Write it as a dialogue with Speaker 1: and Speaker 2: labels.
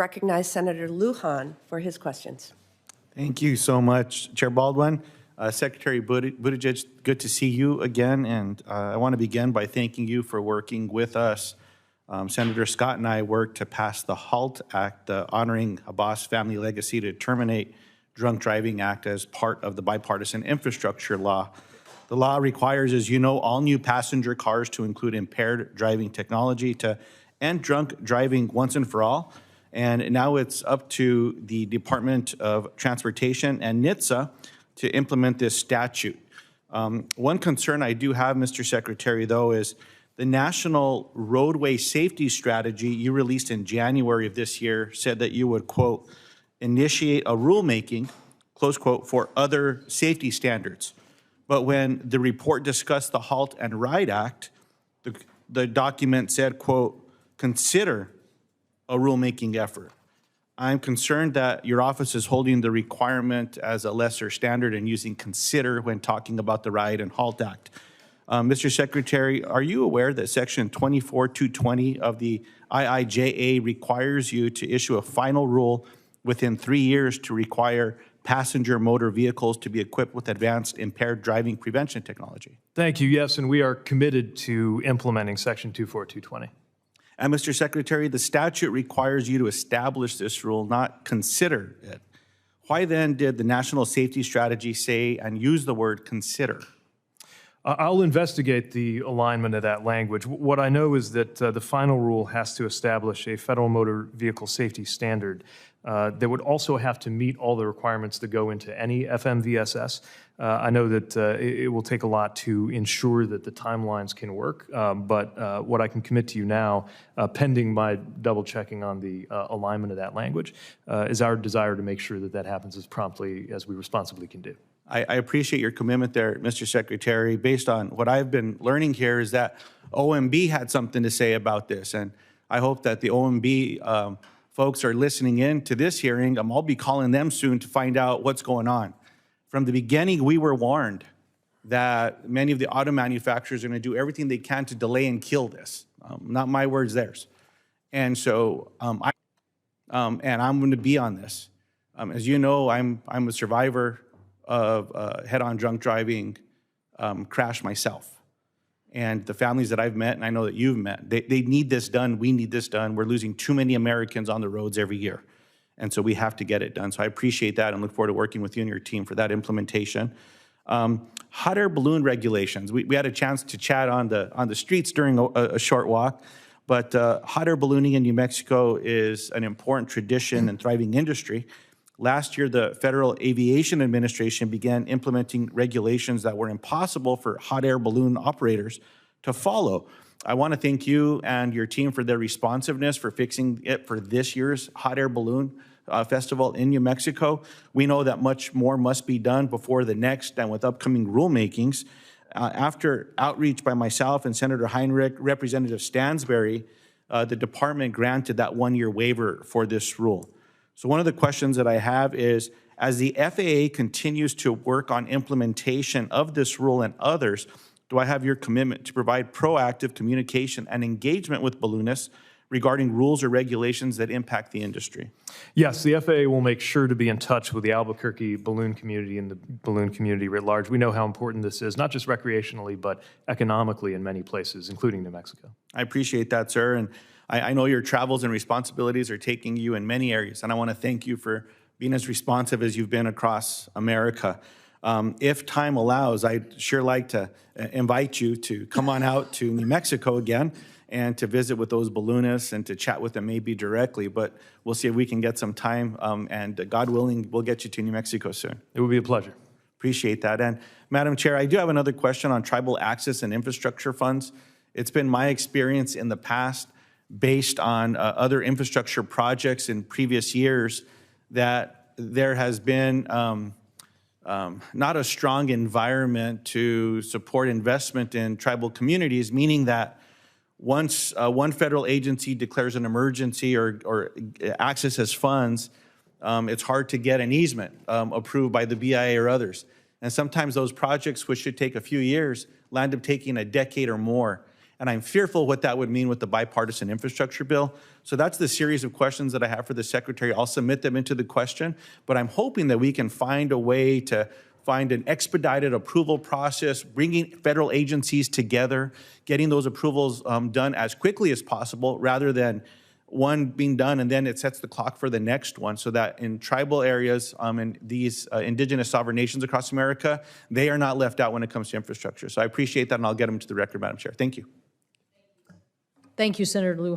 Speaker 1: recognize Senator Luján for his questions.
Speaker 2: Thank you so much, Chair Baldwin. Secretary Buttigieg, good to see you again, and I want to begin by thanking you for working with us. Senator Scott and I worked to pass the Halt Act, the Honoring Abbas Family Legacy to Terminate Drunk Driving Act, as part of the bipartisan infrastructure law. The law requires, as you know, all new passenger cars to include impaired driving technology to end drunk driving once and for all. And now it's up to the Department of Transportation and NHTSA to implement this statute. One concern I do have, Mr. Secretary, though, is the National Roadway Safety Strategy you released in January of this year said that you would, quote, initiate a rulemaking, close quote, for other safety standards. But when the report discussed the Halt and Ride Act, the document said, quote, consider a rulemaking effort. I'm concerned that your office is holding the requirement as a lesser standard and using consider when talking about the Ride and Halt Act. Mr. Secretary, are you aware that Section 24220 of the IIJA requires you to issue a final rule within 3 years to require passenger motor vehicles to be equipped with advanced impaired driving prevention technology?
Speaker 3: Thank you. Yes, and we are committed to implementing Section 24220.
Speaker 2: And Mr. Secretary, the statute requires you to establish this rule, not consider it. Why then did the National Safety Strategy say and use the word consider?
Speaker 3: I'll investigate the alignment of that language. What I know is that the final rule has to establish a federal motor vehicle safety standard that would also have to meet all the requirements that go into any FMVSS. I know that it will take a lot to ensure that the timelines can work, but what I can commit to you now, pending my double checking on the alignment of that language, is our desire to make sure that that happens as promptly as we responsibly can do.
Speaker 2: I appreciate your commitment there, Mr. Secretary. Based on what I've been learning here is that OMB had something to say about this, and I hope that the OMB folks are listening in to this hearing. I'll be calling them soon to find out what's going on. From the beginning, we were warned that many of the auto manufacturers are going to do everything they can to delay and kill this. Not my words, theirs. And so, I'm going to be on this. As you know, I'm a survivor of head-on drunk driving crash myself. And the families that I've met, and I know that you've met, they need this done. We need this done. We're losing too many Americans on the roads every year. And so we have to get it done. So I appreciate that and look forward to working with you and your team for that implementation. Hot air balloon regulations. We had a chance to chat on the streets during a short walk, but hot air ballooning in New Mexico is an important tradition and thriving industry. Last year, the Federal Aviation Administration began implementing regulations that were impossible for hot air balloon operators to follow. I want to thank you and your team for their responsiveness for fixing it for this year's hot air balloon festival in New Mexico. We know that much more must be done before the next and with upcoming rulemakings. After outreach by myself and Senator Heinrich, Representative Stansberry, the department granted that one-year waiver for this rule. So one of the questions that I have is, as the FAA continues to work on implementation of this rule and others, do I have your commitment to provide proactive communication and engagement with balloonists regarding rules or regulations that impact the industry?
Speaker 3: Yes, the FAA will make sure to be in touch with the Albuquerque balloon community and the balloon community writ large. We know how important this is, not just recreationally, but economically in many places, including New Mexico.
Speaker 2: I appreciate that, sir. And I know your travels and responsibilities are taking you in many areas, and I want to thank you for being as responsive as you've been across America. If time allows, I'd sure like to invite you to come on out to New Mexico again and to visit with those balloonists and to chat with them maybe directly, but we'll see if we can get some time, and God willing, we'll get you to New Mexico soon.
Speaker 3: It would be a pleasure.
Speaker 2: Appreciate that. And Madam Chair, I do have another question on tribal access and infrastructure funds. It's been my experience in the past, based on other infrastructure projects in previous years, that there has been not a strong environment to support investment in tribal communities, meaning that once one federal agency declares an emergency or accesses funds, it's hard to get an easement approved by the BIA or others. And sometimes those projects, which should take a few years, land up taking a decade or more. and I'm fearful what that would mean with the bipartisan infrastructure bill. So that's the series of questions that I have for the Secretary. I'll submit them into the question, but I'm hoping that we can find a way to find an expedited approval process, bringing federal agencies together, getting those approvals done as quickly as possible, rather than one being done and then it sets the clock for the next one, so that in tribal areas and these indigenous sovereign nations across America, they are not left out when it comes to infrastructure. So I appreciate that, and I'll get them to the record, Madam Chair. Thank you.
Speaker 4: Thank you, Senator Luján.